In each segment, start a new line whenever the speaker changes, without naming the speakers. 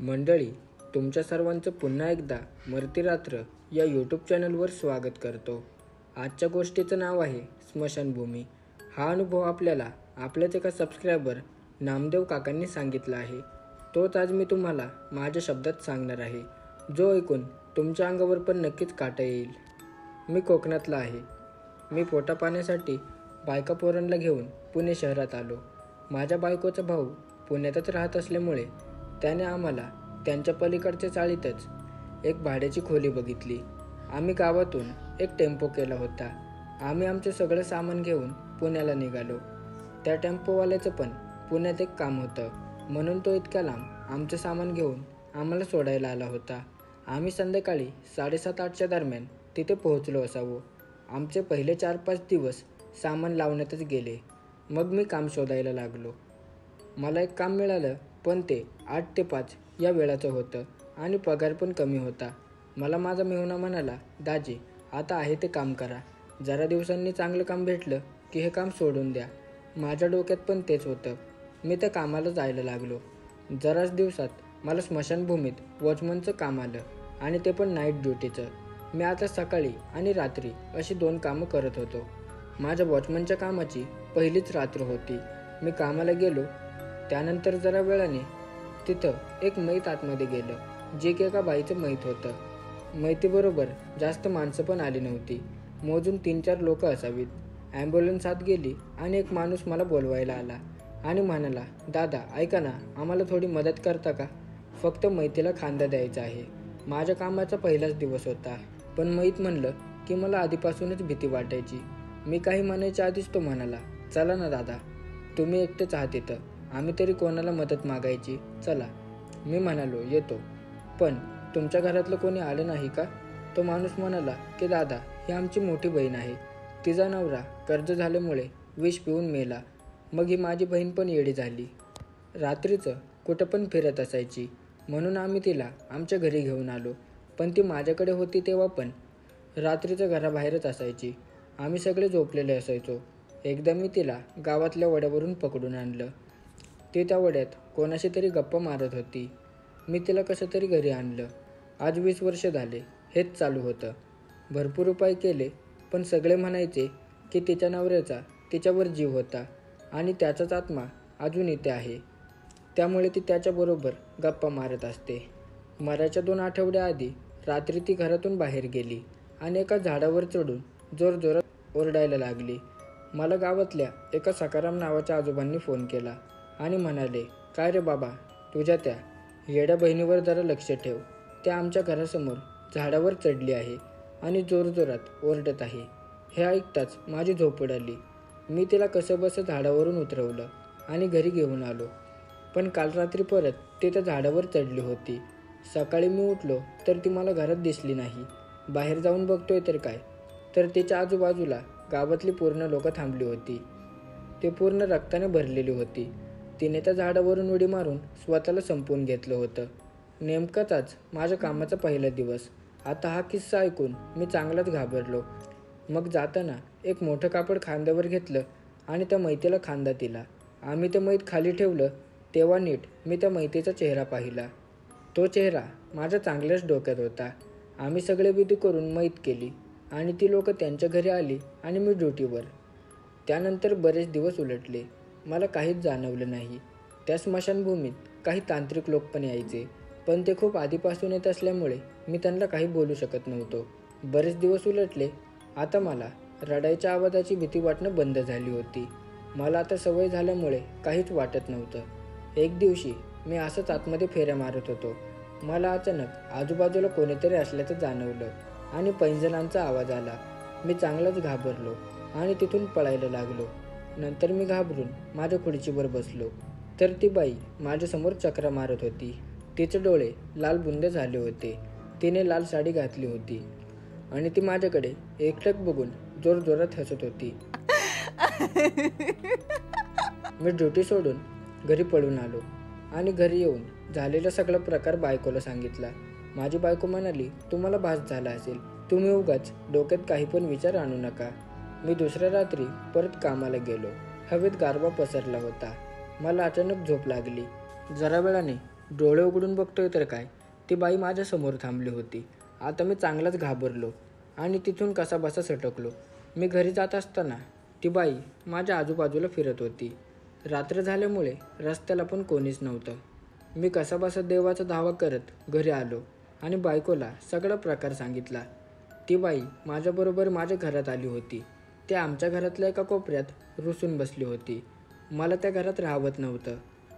मंडळी, तुमच्या सर्वांचं पुन्हा एकदा मरती रात्र या यूट्यूब चॅनलवर स्वागत करतो. आजच्या गोष्टीचं नाव आहे स्मशानभूमी. हा अनुभव आपल्याला आपल्याच एका सबस्क्रायबर नामदेव काकांनी सांगितला आहे. तोच आज मी तुम्हाला माझ्या शब्दात सांगणार आहे, जो ऐकून तुमच्या अंगावर पण नक्कीच काटा येईल. मी कोकणातला आहे. मी पोटा पाण्यासाठी बायका पोरांना घेऊन पुणे शहरात आलो. माझ्या बायकोचा भाऊ पुण्यातच राहत असल्यामुळे त्याने आम्हाला त्यांच्या पलीकडच्या चाळीतच एक भाड्याची खोली बघितली. आम्ही गावातून एक टेम्पो केला होता. आम्ही आमचे सगळं सामान घेऊन पुण्याला निघालो. त्या टेम्पोवाल्याचं पण पुण्यात एक काम होतं, म्हणून तो इतक्या लांब आमचं सामान घेऊन आम्हाला सोडायला आला होता. आम्ही संध्याकाळी 7:30-8च्या दरम्यान तिथे पोहोचलो असावं. आमचे पहिले 4-5 दिवस सामान लावण्यातच गेले. मग मी काम शोधायला लागलो. मला एक काम मिळालं, पण ते 8 ते 5 या वेळाचं होतं आणि पगार पण कमी होता. मला माझा मेहुणा म्हणाला, दाजी आता आहे ते काम करा, जरा दिवसांनी चांगलं काम भेटलं की हे काम सोडून द्या. माझ्या डोक्यात पण तेच होतं. मी त्या कामाला जायला लागलो. जराच दिवसात मला स्मशानभूमीत वॉचमनचं काम आलं आणि ते पण नाईट ड्युटीचं. मी आता सकाळी आणि रात्री अशी 2 कामं करत होतो. माझ्या वॉचमनच्या कामाची पहिलीच रात्र होती. मी कामाला गेलो. त्यानंतर जरा वेळाने तिथं एक मैत आतमध्ये गेलं, जे की एका बाईचं मैत होतं. मैतीबरोबर जास्त माणसं पण आली नव्हती, मोजून 3-4 लोक असावीत. ॲम्ब्युलन्स आत गेली आणि एक माणूस मला बोलवायला आला आणि म्हणाला, दादा ऐका ना, आम्हाला थोडी मदत करता का? फक्त मैतीला खांदा द्यायचा आहे. माझ्या कामाचा पहिलाच दिवस होता, पण मैत म्हणलं की मला आधीपासूनच भीती वाटायची. मी काही म्हणायच्या आधीच तो म्हणाला, चला ना दादा, तुम्ही एकटेच आहात इथं, आम्ही तरी कोणाला मदत मागायची, चला. मी म्हणालो, येतो, पण तुमच्या घरातलं कोणी आलं नाही का? तो माणूस म्हणाला की दादा, ही आमची मोठी बहीण आहे. तिचा नवरा कर्ज झाल्यामुळे विष पिऊन मेला. मग ही माझी बहीण पण येडी झाली. रात्रीचं कुठं पण फिरत असायची, म्हणून आम्ही तिला आमच्या घरी घेऊन आलो. पण ती माझ्याकडे होती तेव्हा पण रात्रीचं घराबाहेरच असायची. आम्ही सगळे झोपलेले असायचो. एकदा मी तिला गावातल्या वड्यावरून पकडून आणलं. ती त्या वड्यात कोणाशी तरी गप्पा मारत होती. मी तिला कसं तरी घरी आणलं. आज 20 वर्ष झाले हेच चालू होतं. भरपूर उपाय केले, पण सगळे म्हणायचे की तिच्या नवऱ्याचा तिच्यावर जीव होता आणि त्याचाच आत्मा अजून इथे आहे, त्यामुळे ती त्याच्याबरोबर गप्पा मारत असते. मरायच्या 2 आठवड्याआधी रात्री ती घरातून बाहेर गेली आणि एका झाडावर चढून जोरजोरात ओरडायला लागली. मला गावातल्या एका सकाराम नावाच्या आजोबांनी फोन केला आणि म्हणाले, काय रे बाबा, तुझ्या त्या येड्या बहिणीवर जरा लक्ष ठेव. त्या आमच्या घरासमोर झाडावर चढली आहे आणि जोरजोरात ओरडत आहे. हे ऐकताच माझी झोप उडाली. मी तिला कसंबसं झाडावरून उतरवलं आणि घरी घेऊन आलो. पण काल रात्री परत ती त्या झाडावर चढली होती. सकाळी मी उठलो तर ती मला घरात दिसली नाही. बाहेर जाऊन बघतोय तर काय, तर तिच्या आजूबाजूला गावातली पूर्ण लोकं थांबली होती. ती पूर्ण रक्ताने भरलेली होती. तिने त्या झाडावरून उडी मारून स्वतःला संपवून घेतलं होतं. नेमकाच आज माझ्या कामाचा पहिला दिवस. आता हा किस्सा ऐकून मी चांगलाच घाबरलो. मग जाताना एक मोठं कापड खांद्यावर घेतलं आणि त्या मैतीला खांदा दिला. आम्ही ते मैत खाली ठेवलं तेव्हा नीट मी त्या मैतीचा चेहरा पाहिला. तो चेहरा माझ्या चांगल्याच डोक्यात होता. आम्ही सगळे विधी करून मैत केली आणि ती लोकं त्यांच्या घरी आली आणि मी ड्युटीवर. त्यानंतर बरेच दिवस उलटले. मला काहीच जाणवलं नाही. त्या स्मशानभूमीत काही तांत्रिक लोक पण यायचे, पण ते खूप आधीपासून येत असल्यामुळे मी त्यांना काही बोलू शकत नव्हतो. बरेच दिवस उलटले. आता मला रडायच्या आवाजाची भीती वाटणं बंद झाली होती. मला आता सवय झाल्यामुळे काहीच वाटत नव्हतं. एक दिवशी मी असंच आतमध्ये फेऱ्या मारत होतो. मला अचानक आजूबाजूला कोणीतरी असल्याचं जाणवलं आणि पैंजणांचा आवाज आला. मी चांगलाच घाबरलो आणि तिथून पळायला लागलो. नंतर मी घाबरून माझ्या खुर्चीवर बसलो, तर ती बाई माझ्यासमोर चक्रा मारत होती. तिचे डोळे लाल बुंदे झाले होते. तिने लाल साडी घातली होती आणि ती माझ्याकडे एकटक बघून जोरजोरात हसत होती. मी ड्युटी सोडून घरी पळून आलो आणि घरी येऊन झालेला सगळा प्रकार बायकोला सांगितला. माझी बायको म्हणाली, तुम्हाला भास झाला असेल, तुम्ही उगाच डोक्यात काही पण विचार आणू नका. मी दुसऱ्या रात्री परत कामाला गेलो. हवेत गारवा पसरला होता. मला अचानक झोप लागली. जरा वेळाने डोळे उघडून बघतोय तर काय, ती बाई माझ्यासमोर थांबली होती. आता मी चांगलाच घाबरलो आणि तिथून कसाबसा सटकलो. मी घरी जात असताना ती बाई माझ्या आजूबाजूला फिरत होती. रात्र झाल्यामुळे रस्त्याला पण कोणीच नव्हतं. मी कसाबसा देवाचा धावा करत घरी आलो आणि बायकोला सगळा प्रकार सांगितला. ती बाई माझ्याबरोबर माझ्या घरात आली होती. ती आमच्या घरातल्या एका कोपऱ्यात रुसून बसली होती. मला त्या घरात राहवत नव्हतं.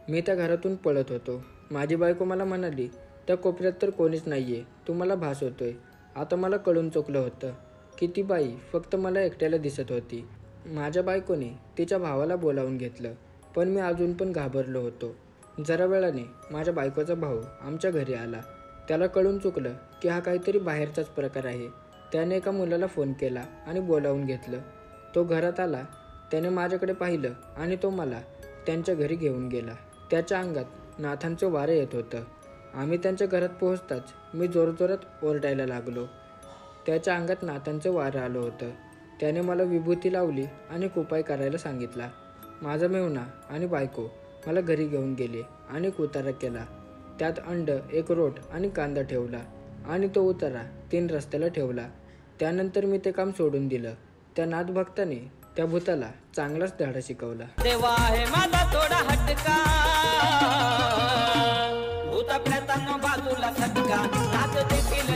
मी त्या घरातून पळत होतो. माझी बायको मला म्हणाली, त्या कोपऱ्यात तर कोणीच नाही आहे, तू मला भास होतोय. आता मला कळून चुकलं होतं की ती बाई फक्त मला एकट्याला दिसत होती. माझ्या बायकोने तिच्या भावाला बोलावून घेतलं, पण मी अजून पण घाबरलो होतो. जरा वेळाने माझ्या बायकोचा भाऊ आमच्या घरी आला. त्याला कळून चुकलं की हा काहीतरी बाहेरचाच प्रकार आहे. त्याने एका मुलाला फोन केला आणि बोलावून घेतलं. तो घरात आला. त्याने माझ्याकडे पाहिलं आणि तो मला त्यांच्या घरी घेऊन गेला. त्याच्या अंगात नाथांचं वारं येत होतं. आम्ही त्यांच्या घरात पोहोचताच मी जोरजोरात ओरडायला लागलो. त्याच्या अंगात नाथांचं वारं आलं होतं. त्याने मला विभूती लावली आणि एक उपाय करायला सांगितला. माझा मेहुणा आणि बायको मला घरी घेऊन गेले आणि एक उतारा केला. त्यात अंड, एक रोट आणि कांदा ठेवला आणि तो उतारा 3 रस्त्याला ठेवला. त्यानंतर मी ते काम सोडून दिलं. त्या नाथ भक्ताने त्या भूताला चांगलाच धडा शिकवला.
देवा आहे माझा थोडा हटका, भूत आपल्या बाजूला सटका, नाच देखील